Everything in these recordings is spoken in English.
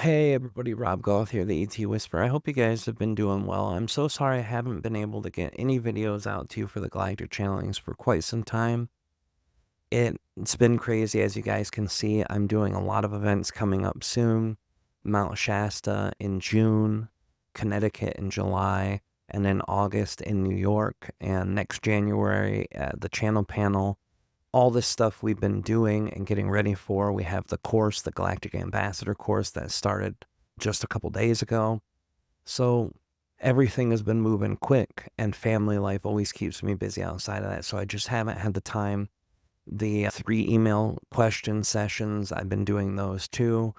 Hey everybody, Rob Gauthier the ET Whisperer. I hope you guys have been doing well. I'm so sorry I haven't been able to get any videos out to you for the Galactic channelings for quite some time. It's been crazy, as you guys can see. I'm doing a lot of events coming up soon. Mount Shasta in June, Connecticut in July, and then August in New York, and next January the channel panel. All this stuff we've been doing and getting ready for. We have the course, the Galactic Ambassador course that started just a couple days ago. So everything has been moving quick, and family life always keeps me busy outside of that. So I just haven't had the time. The 3 email question sessions, I've been doing those too.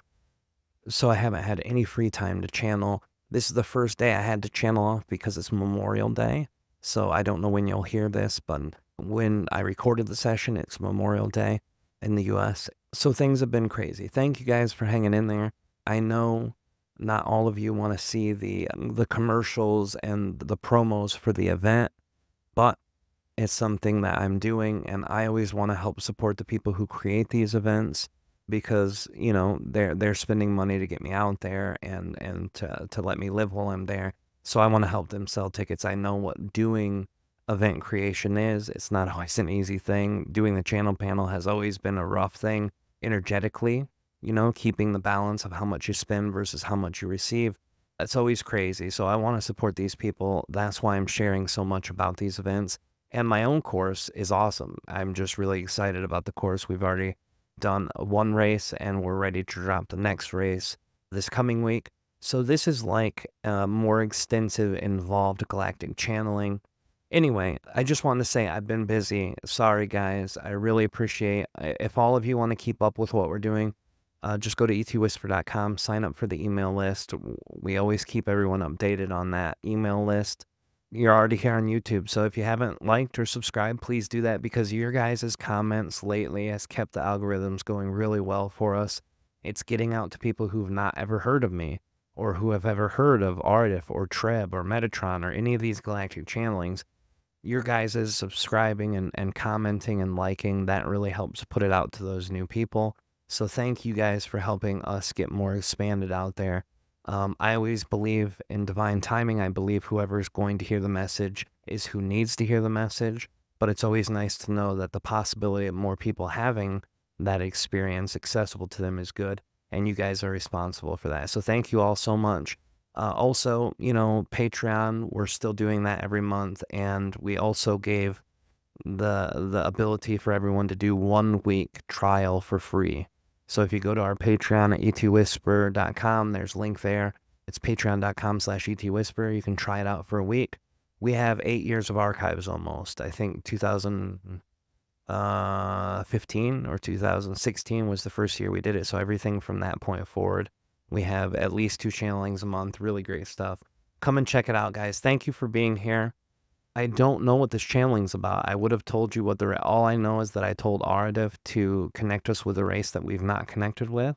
So I haven't had any free time to channel. This is the first day I had to channel off because it's Memorial Day. So I don't know when you'll hear this, but when I recorded the session, it's Memorial Day in the US. So things have been crazy. Thank you guys for hanging in there. I know not all of you want to see the commercials and the promos for the event, but it's something that I'm doing, and I always want to help support the people who create these events because, you know, they're spending money to get me out there and to let me live while I'm there. So I want to help them sell tickets. I know what doing event creation is. It's not always an easy thing. Doing the channel panel has always been a rough thing energetically, you know, keeping the balance of how much you spend versus how much you receive. It's always crazy. So I want to support these people. That's why I'm sharing so much about these events. And my own course is awesome. I'm just really excited about the course. We've already done one race and we're ready to drop the next race this coming week. So this is like more extensive, involved galactic channeling. Anyway, I just want to say I've been busy. Sorry, guys. I really appreciate if all of you want to keep up with what we're doing, just go to etwhisper.com, sign up for the email list. We always keep everyone updated on that email list. You're already here on YouTube, so if you haven't liked or subscribed, please do that because your guys' comments lately has kept the algorithms going really well for us. It's getting out to people who've not ever heard of me or who have ever heard of Aridif or Treb or Metatron or any of these galactic channelings. Your guys' subscribing and commenting and liking, that really helps put it out to those new people. So thank you guys for helping us get more expanded out there. I always believe in divine timing. I believe whoever is going to hear the message is who needs to hear the message. But it's always nice to know that the possibility of more people having that experience accessible to them is good. And you guys are responsible for that. So thank you all so much. Also, you know, Patreon, we're still doing that every month. And we also gave the ability for everyone to do 1 week trial for free. So if you go to our Patreon at etwhisperer.com, there's a link there. It's patreon.com/etwhisperer. You can try it out for a week. We have 8 years of archives almost. I think 2015 or 2016 was the first year we did it. So everything from that point forward, we have at least 2 channelings a month. Really great stuff. Come and check it out, guys. Thank you for being here. I don't know what this channeling's about. I would have told you what all I know is that I told Aridif to connect us with a race that we've not connected with.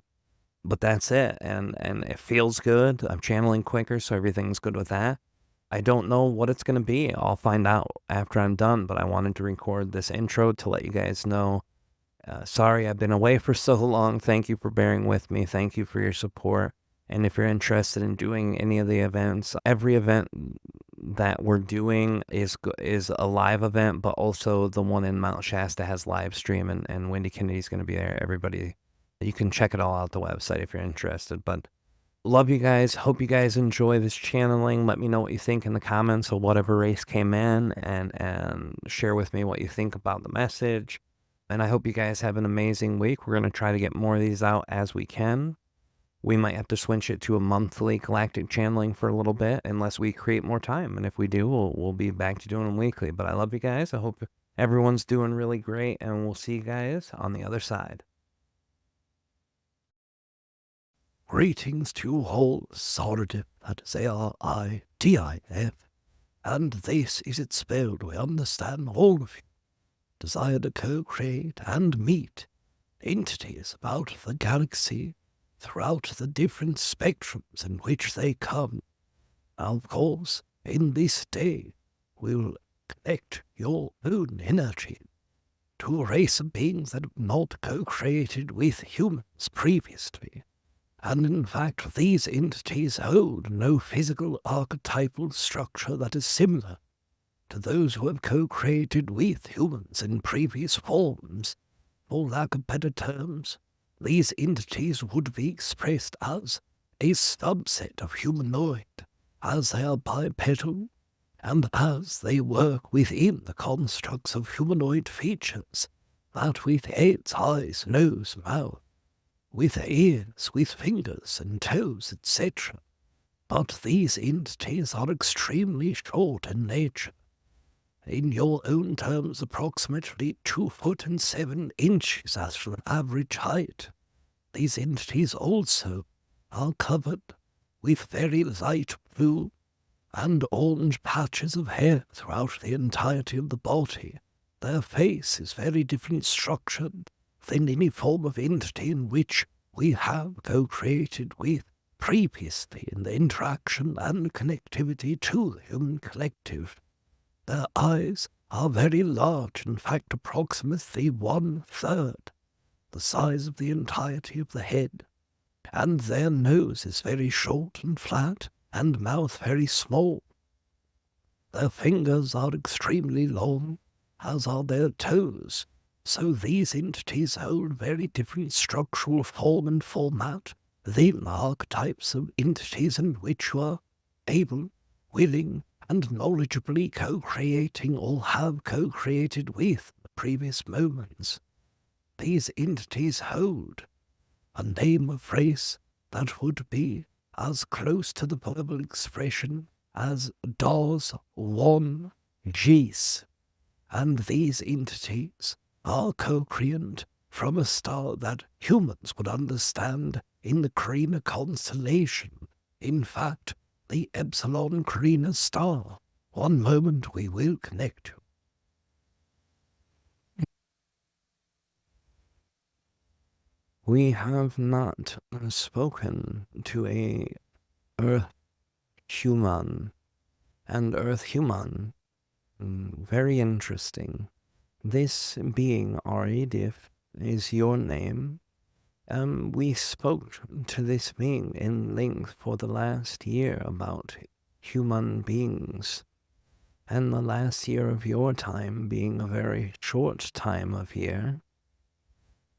But that's it. And it feels good. I'm channeling quicker, so everything's good with that. I don't know what it's going to be. I'll find out after I'm done, but I wanted to record this intro to let you guys know. Sorry I've been away for so long. Thank you for bearing with me. Thank you for your support. And if you're interested in doing any of the events, every event that we're doing is a live event, but also the one in Mount Shasta has live stream, and Wendy Kennedy's going to be there. Everybody, you can check it all out the website if you're interested. But love you guys. Hope you guys enjoy this channeling. Let me know what you think in the comments of whatever race came in, and share with me what you think about the message. And I hope you guys have an amazing week. We're going to try to get more of these out as we can. We might have to switch it to a monthly galactic channeling for a little bit unless we create more time. And if we do, we'll be back to doing them weekly. But I love you guys. I hope everyone's doing really great, and we'll see you guys on the other side. Greetings to you all, Aridif, that is Aridif, and this is it spelled. We understand all of you desire to co-create and meet entities about the galaxy throughout the different spectrums in which they come. Now, of course, in this day, we'll connect your own energy to a race of beings that have not co-created with humans previously. and in fact these entities hold no physical archetypal structure that is similar to those who have co-created with humans in previous forms. For lack of better terms, these entities would be expressed as a subset of humanoid, as they are bipedal, and as they work within the constructs of humanoid features, that with heads, eyes, nose, mouth, with ears, with fingers and toes, etc. But these entities are extremely short in nature. In your own terms, approximately 2 foot and 7 inches as an average height. These entities also are covered with very light blue and orange patches of hair throughout the entirety of the body. Their face is very different structured than any form of entity in which we have co-created with previously in the interaction and connectivity to the human collective. Their eyes are very large, in fact approximately 1/3 the size of the entirety of the head, and their nose is very short and flat, and mouth very small. Their fingers are extremely long, as are their toes, so these entities hold very different structural form and format than archetypes of entities in which you are able, willing, and knowledgeably co-creating or have co-created with the previous moments. These entities hold a name of race that would be as close to the verbal expression as DarsOneJins, and these entities are co-creant from a star that humans would understand in the Carina constellation. In fact, the Epsilon Carina star. One moment we will connect you. We have not spoken to a Earth human, and Earth human, very interesting. This being Aridif is your name. We spoke to this being in length for the last year about human beings, and the last year of your time being a very short time of year.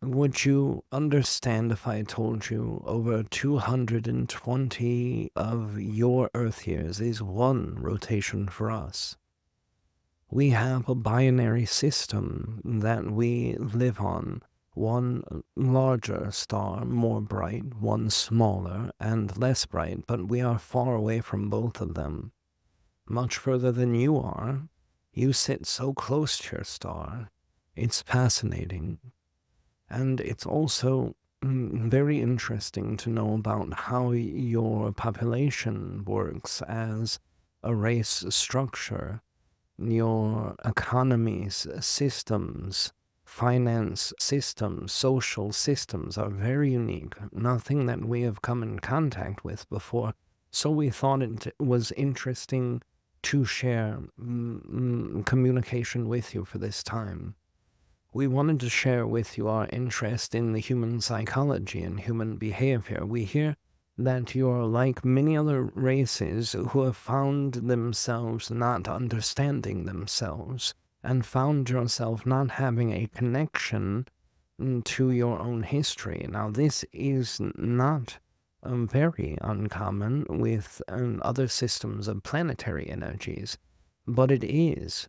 Would you understand if I told you over 220 of your Earth years is one rotation for us? We have a binary system that we live on. One larger star, more bright, one smaller and less bright, but we are far away from both of them. Much further than you are. You sit so close to your star. It's fascinating. And it's also very interesting to know about how your population works as a race structure. Your economies, systems, finance systems, social systems are very unique. Nothing that we have come in contact with before. So we thought it was interesting to share communication with you for this time. We wanted to share with you our interest in the human psychology and human behavior. We hear that you're like many other races who have found themselves not understanding themselves and found yourself not having a connection to your own history. Now, this is not very uncommon with other systems of planetary energies, but it is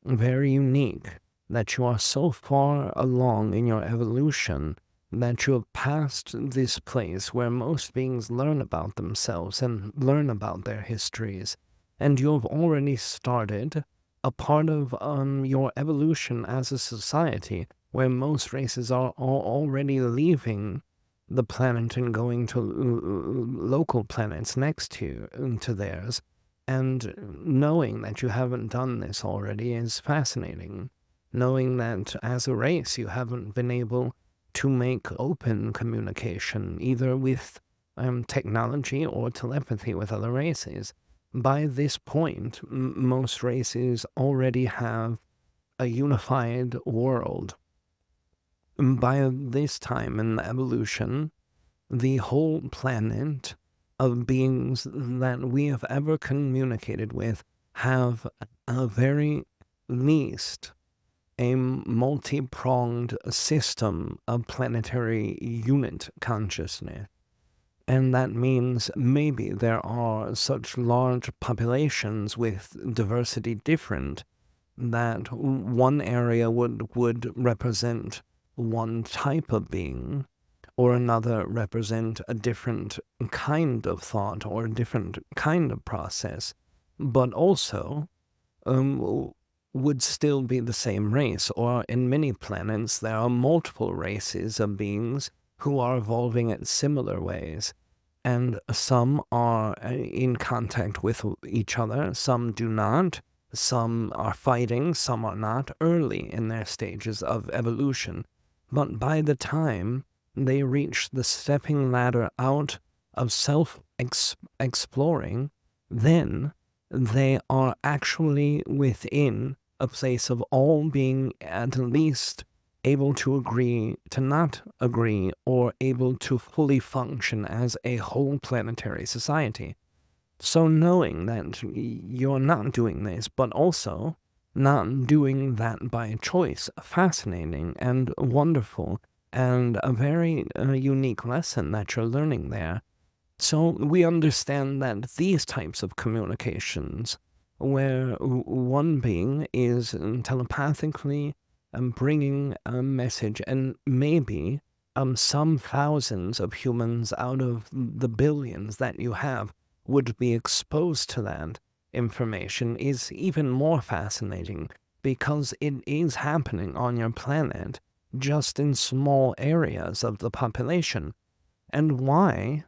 very unique that you are so far along in your evolution that you have passed this place where most beings learn about themselves and learn about their histories, and you have already started a part of your evolution as a society where most races are already leaving the planet and going to local planets next to theirs, and knowing that you haven't done this already is fascinating. Knowing that as a race you haven't been able to make open communication, either with technology or telepathy with other races. By this point, most races already have a unified world. By this time in the evolution, the whole planet of beings that we have ever communicated with have a very least a multi-pronged system of planetary unit consciousness. And that means maybe there are such large populations with diversity different that one area would represent one type of being, or another represent a different kind of thought or a different kind of process, but also would still be the same race. Or in many planets, there are multiple races of beings who are evolving in similar ways. And some are in contact with each other, some do not. Some are fighting, some are not, early in their stages of evolution. But by the time they reach the stepping ladder out of self-exploring, then they are actually within a place of all being at least able to agree to not agree, or able to fully function as a whole planetary society. So knowing that you're not doing this, but also not doing that by choice, fascinating and wonderful, and a very unique lesson that you're learning there. So we understand that these types of communications, where one being is telepathically bringing a message, and maybe some thousands of humans out of the billions that you have would be exposed to that information, is even more fascinating, because it is happening on your planet just in small areas of the population. And why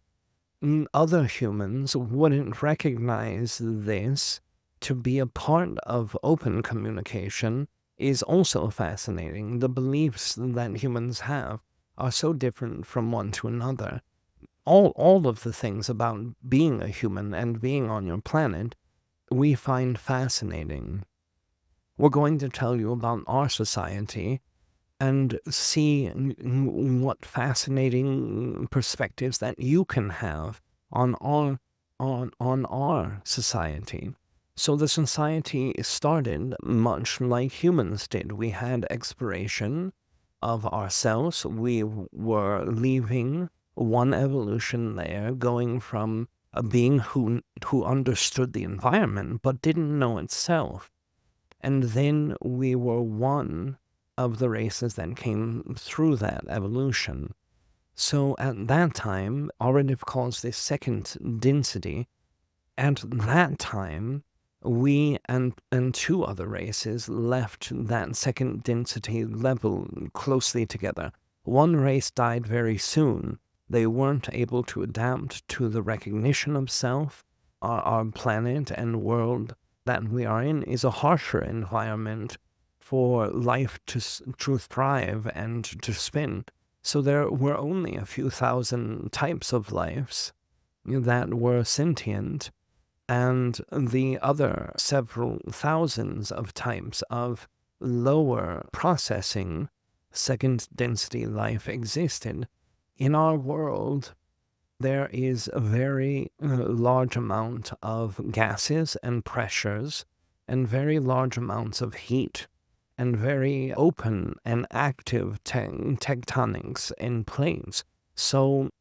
other humans wouldn't recognize this to be a part of open communication is also fascinating. The beliefs that humans have are so different from one to another. All of the things about being a human and being on your planet we find fascinating. We're going to tell you about our society and see what fascinating perspectives that you can have on our society. So the society started much like humans did. We had exploration of ourselves. We were leaving one evolution there, going from a being who understood the environment but didn't know itself. And then we were one of the races that came through that evolution. So at that time, Aridif calls this second density. At that time, we and two other races left that second density level closely together. One race died very soon. They weren't able to adapt to the recognition of self. Our planet and world that we are in is a harsher environment for life to thrive and to spin. So there were only a few thousand types of lives that were sentient, and the other several thousands of types of lower processing second density life existed. In our world, there is a very large amount of gases and pressures, and very large amounts of heat, and very open and active tectonics in plates. So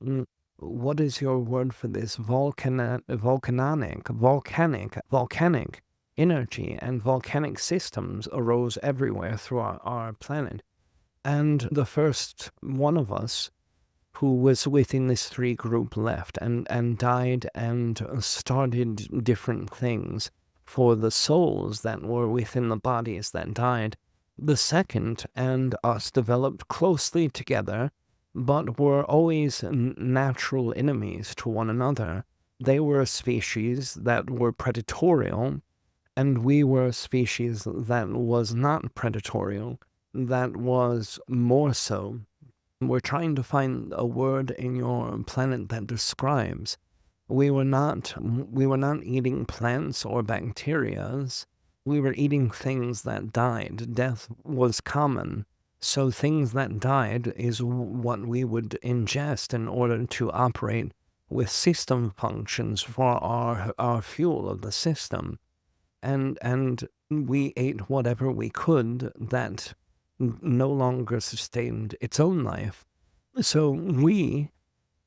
what is your word for this? Volcanic energy and volcanic systems arose everywhere through our planet. And the first one of us who was within this three group left and died and started different things for the souls that were within the bodies that died. The second and us developed closely together, but were always natural enemies to one another. They were a species that were predatorial, and we were a species that was not predatorial, that was more so. We're trying to find a word in your planet that describes. We were not eating plants or bacterias. We were eating things that died. Death was common. So things that died is what we would ingest in order to operate with system functions for our fuel of the system. And we ate whatever we could that no longer sustained its own life. So we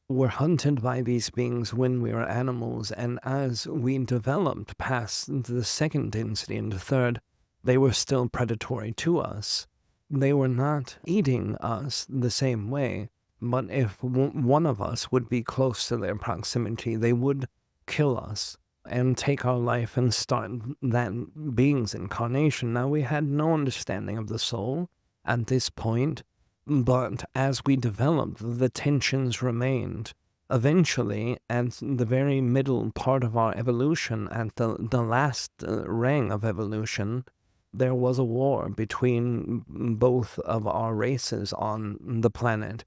were hunted by these beings when we were animals, and as we developed past the second density and the third, they were still predatory to us. They were not eating us the same way, but if one of us would be close to their proximity, they would kill us and take our life and start that being's incarnation. Now, we had no understanding of the soul at this point, but as we developed, the tensions remained. Eventually, at the very middle part of our evolution, at the last ring of evolution, there was a war between both of our races on the planet.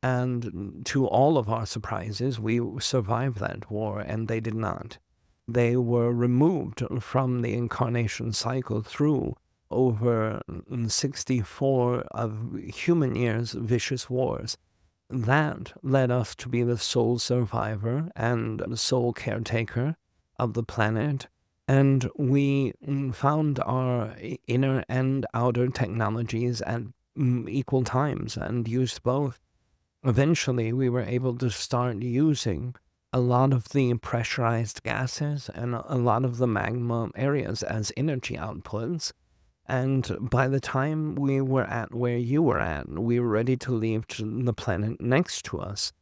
And to all of our surprises, we survived that war, and they did not. They were removed from the incarnation cycle through over 64 of human years' vicious wars. That led us to be the sole survivor and the sole caretaker of the planet, and we found our inner and outer technologies at equal times and used both. Eventually, we were able to start using a lot of the pressurized gases and a lot of the magma areas as energy outputs. And by the time we were at where you were at, we were ready to leave to the planet next to us.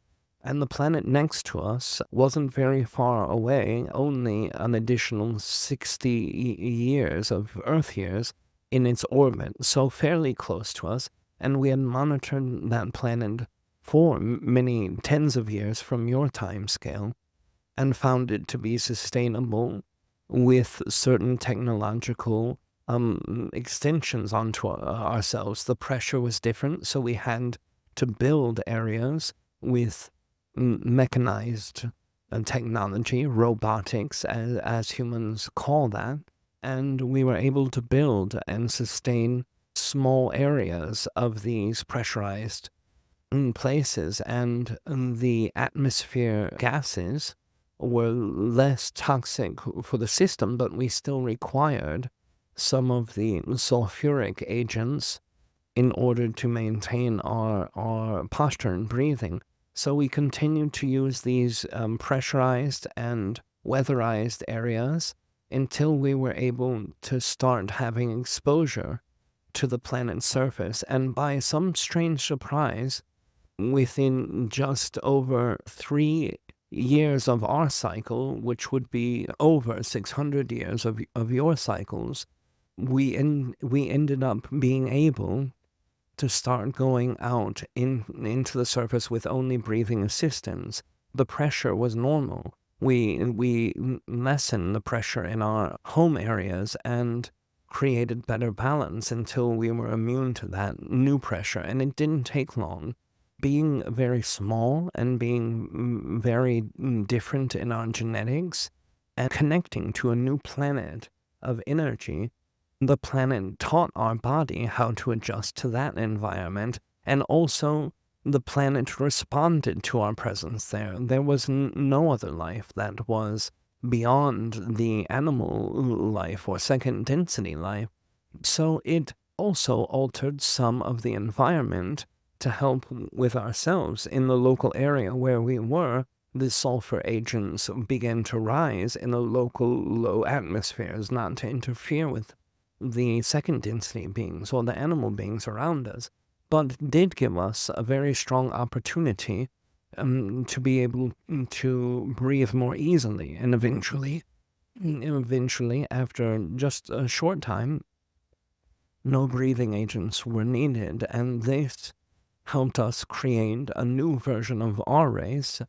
And the planet next to us wasn't very far away, only an additional 60 years of Earth years in its orbit, so fairly close to us. And we had monitored that planet for many tens of years from your time scale and found it to be sustainable with certain technological extensions onto ourselves. The pressure was different, so we had to build areas with mechanized technology, robotics, as humans call that, and we were able to build and sustain small areas of these pressurized places, and the atmosphere gases were less toxic for the system, but we still required some of the sulfuric agents in order to maintain our posture and breathing. So we continued to use these pressurized and weatherized areas until we were able to start having exposure to the planet's surface. And by some strange surprise, within just over 3 years of our cycle, which would be over 600 years of your cycles, we ended up being able to start going out into the surface with only breathing assistance. The pressure was normal. We lessened the pressure in our home areas and created better balance until we were immune to that new pressure, and it didn't take long. Being very small and being very different in our genetics and connecting to a new planet of energy, the planet taught our body how to adjust to that environment, and also the planet responded to our presence there. There was no other life that was beyond the animal life or second density life. So it also altered some of the environment to help with ourselves. In the local area where we were, the sulfur agents began to rise in the local low atmospheres, not to interfere with the second density beings or the animal beings around us, but did give us a very strong opportunity to be able to breathe more easily. And eventually, after just a short time, no breathing agents were needed, and this helped us create a new version of our race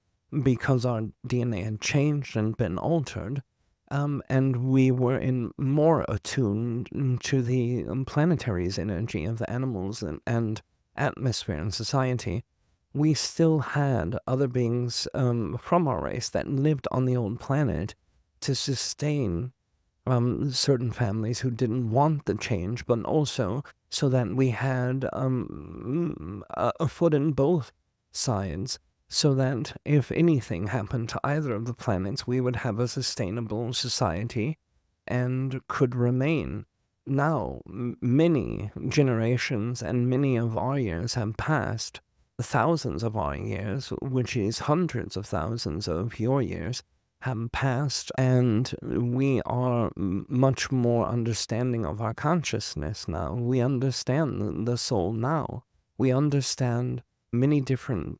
because our DNA had changed and been altered. And we were more attuned to the planetary's energy of the animals and atmosphere and society. We still had other beings from our race that lived on the old planet to sustain certain families who didn't want the change, but also so that we had a foot in both sides, so that if anything happened to either of the planets, we would have a sustainable society and could remain. Now, many generations and many of our years have passed, thousands of our years, which is hundreds of thousands of your years, have passed, and we are much more understanding of our consciousness now. We understand the soul now. We understand many different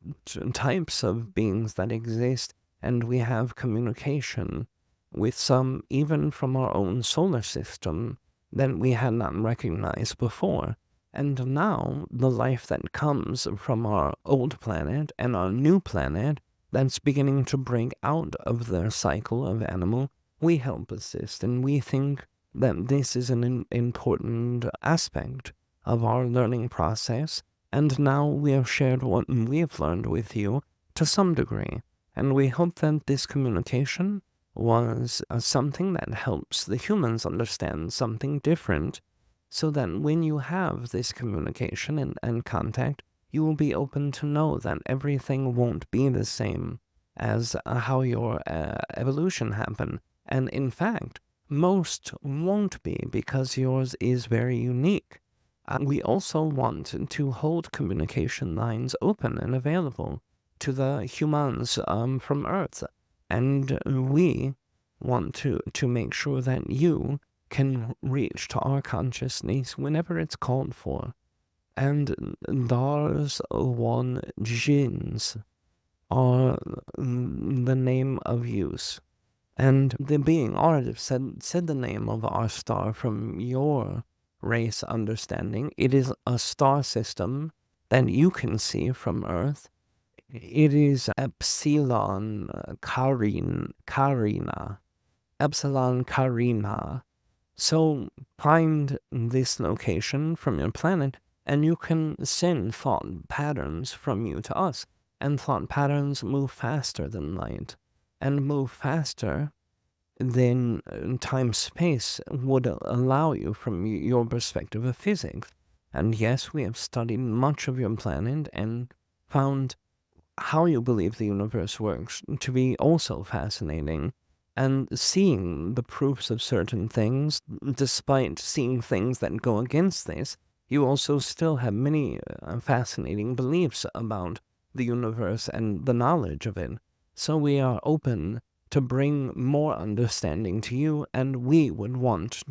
types of beings that exist, and we have communication with some even from our own solar system that we had not recognized before. And now, the life that comes from our old planet and our new planet that's beginning to break out of their cycle of animal, we help assist, and we think that this is an important aspect of our learning process, and now we have shared what we have learned with you to some degree, and we hope that this communication was something that helps the humans understand something different, so that when you have this communication and contact, you will be open to know that everything won't be the same as how your evolution happened. And in fact, most won't be, because yours is very unique. We also want to hold communication lines open and available to the humans from Earth. And we want to make sure that you can reach to our consciousness whenever it's called for. And DarsOneJins are the name of use. And the being Aridif said the name of our star from your race understanding. It is a star system that you can see from Earth. It is Epsilon Carina. Epsilon Carina. So find this location from your planet, and you can send thought patterns from you to us. And thought patterns move faster than light, and move faster than time-space would allow you from your perspective of physics. And yes, we have studied much of your planet and found how you believe the universe works to be also fascinating. And seeing the proofs of certain things, despite seeing things that go against this, you also still have many fascinating beliefs about the universe and the knowledge of it. So we are open to bring more understanding to you, and we would want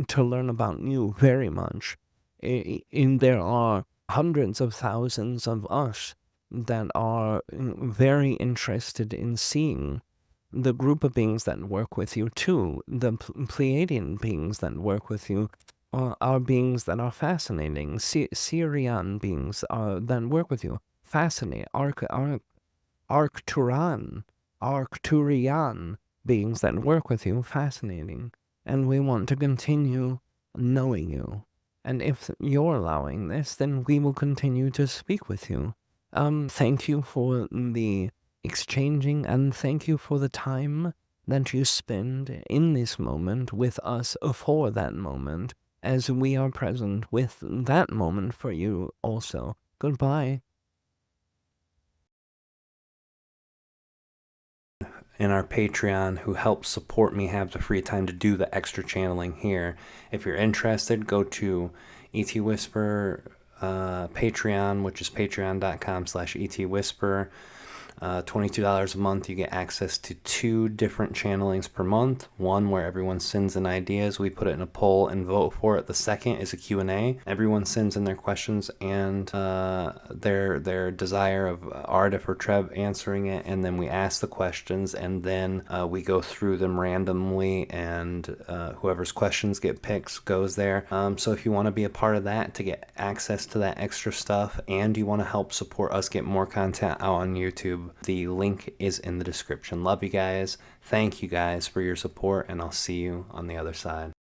to learn about you very much. There are hundreds of thousands of us that are very interested in seeing the group of beings that work with you too. The Pleiadian beings that work with you are beings that are fascinating. Syrian beings that work with you. Fascinating. Arcturian beings that work with you. Fascinating. And we want to continue knowing you. And if you're allowing this, then we will continue to speak with you. Thank you for the exchanging, and thank you for the time that you spend in this moment with us for that moment, as we are present with that moment for you also. Goodbye. In our Patreon who help support me have the free time to do the extra channeling here. If you're interested, go to ET Whisperer Patreon, which is patreon.com/ET Whisperer. $22 a month, you get access to 2 different channelings per month. One where everyone sends in ideas, we put it in a poll and vote for it. The second is a Q&A. Everyone sends in their questions and their desire of Aridif or Treb answering it, and then we ask the questions, and then we go through them randomly, and whoever's questions get picked goes there. So if you want to be a part of that to get access to that extra stuff, and you want to help support us get more content out on YouTube, the link is in the description. Love you guys. Thank you guys for your support, and I'll see you on the other side.